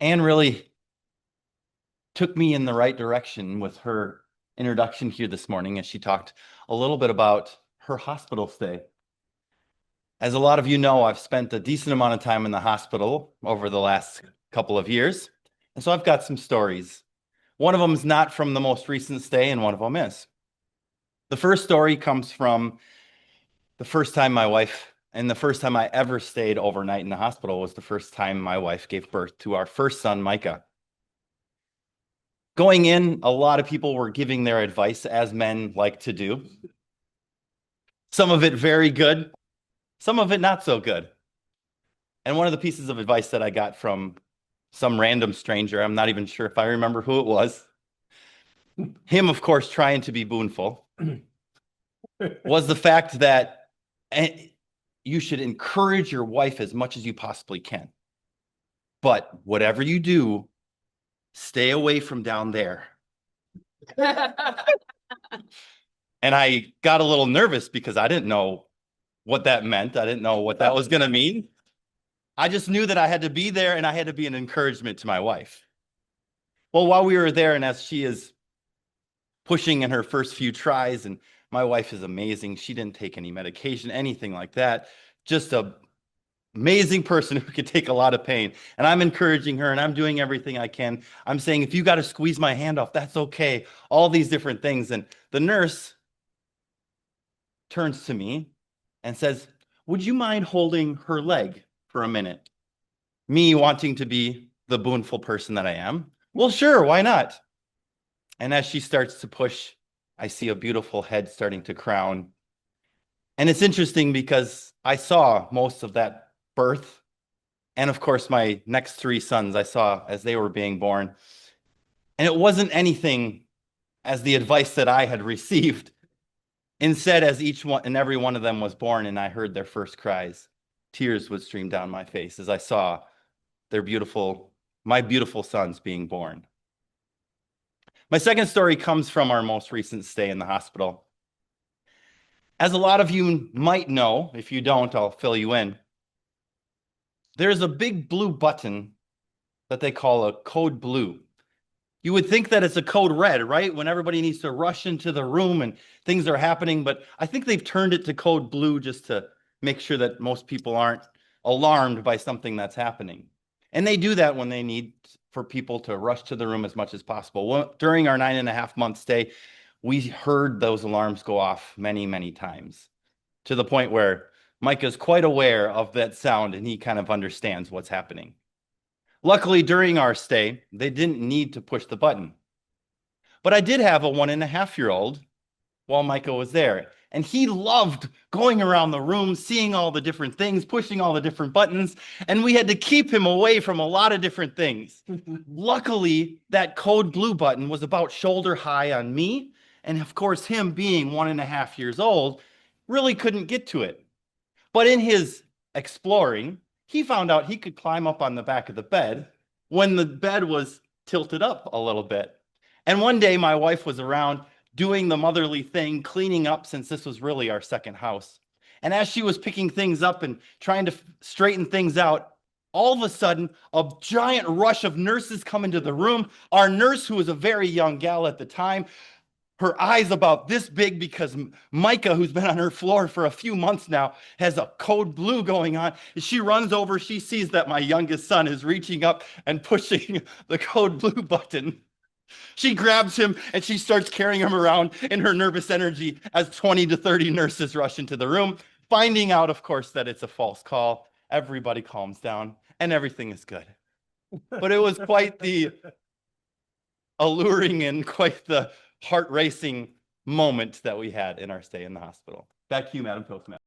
Anne really took me in the right direction with her introduction here this morning as she talked a little bit about her hospital stay. As a lot of you know, I've spent a decent amount of time in the hospital over the last couple of years, and so I've got some stories. One of them is not from the most recent stay, and one of them is. The first story comes from the first time my wife, and the first time I ever stayed overnight in the hospital was the first time my wife gave birth to our first son, Micah. Going in, a lot of people were giving their advice, as men like to do. Some of it very good, some of it not so good. And one of the pieces of advice that I got from some random stranger, I'm not even sure if I remember who it was, him, of course, trying to be boonful, was the fact that you should encourage your wife as much as you possibly can. But whatever you do, stay away from down there. And I got a little nervous because I didn't know what that meant. I didn't know what that was going to mean. I just knew that I had to be there and I had to be an encouragement to my wife. Well, while we were there, and as she is pushing in her first few tries, and my wife is amazing. She didn't take any medication, anything like that. Just an amazing person who could take a lot of pain. And I'm encouraging her and I'm doing everything I can. I'm saying, if you got to squeeze my hand off, that's okay. All these different things. And the nurse turns to me and says, "Would you mind holding her leg for a minute?" Me wanting to be the boonful person that I am. Well, sure, why not? And as she starts to push, I see a beautiful head starting to crown. And it's interesting because I saw most of that birth. And of course, my next three sons I saw as they were being born. And it wasn't anything as the advice that I had received. Instead, as each one and every one of them was born and I heard their first cries, tears would stream down my face as I saw my beautiful sons being born. My second story comes from our most recent stay in the hospital. As a lot of you might know, if you don't, I'll fill you in. There's a big blue button that they call a code blue. You would think that it's a code red, right? When everybody needs to rush into the room and things are happening, but I think they've turned it to code blue just to make sure that most people aren't alarmed by something that's happening. And they do that when they need for people to rush to the room as much as possible. During our 9.5-month stay, we heard those alarms go off many, many times, to the point where Micah's quite aware of that sound and he kind of understands what's happening. Luckily, during our stay, they didn't need to push the button. But I did have a 1.5-year-old while Micah was there. And he loved going around the room, seeing all the different things, pushing all the different buttons. And we had to keep him away from a lot of different things. Luckily, that code blue button was about shoulder high on me. And of course, him being 1.5 years old really couldn't get to it. But in his exploring, he found out he could climb up on the back of the bed when the bed was tilted up a little bit. And one day my wife was around doing the motherly thing, cleaning up, since this was really our second house. And as she was picking things up and trying to straighten things out, all of a sudden, a giant rush of nurses come into the room. Our nurse, who was a very young gal at the time, her eyes about this big because Micah, who's been on her floor for a few months now, has a code blue going on. She runs over. She sees that my youngest son is reaching up and pushing the code blue button. She grabs him and she starts carrying him around in her nervous energy as 20 to 30 nurses rush into the room, finding out, of course, that it's a false call. Everybody calms down and everything is good. But it was quite the alluring and quite the heart-racing moment that we had in our stay in the hospital. Back to you, Madam Toastmaster.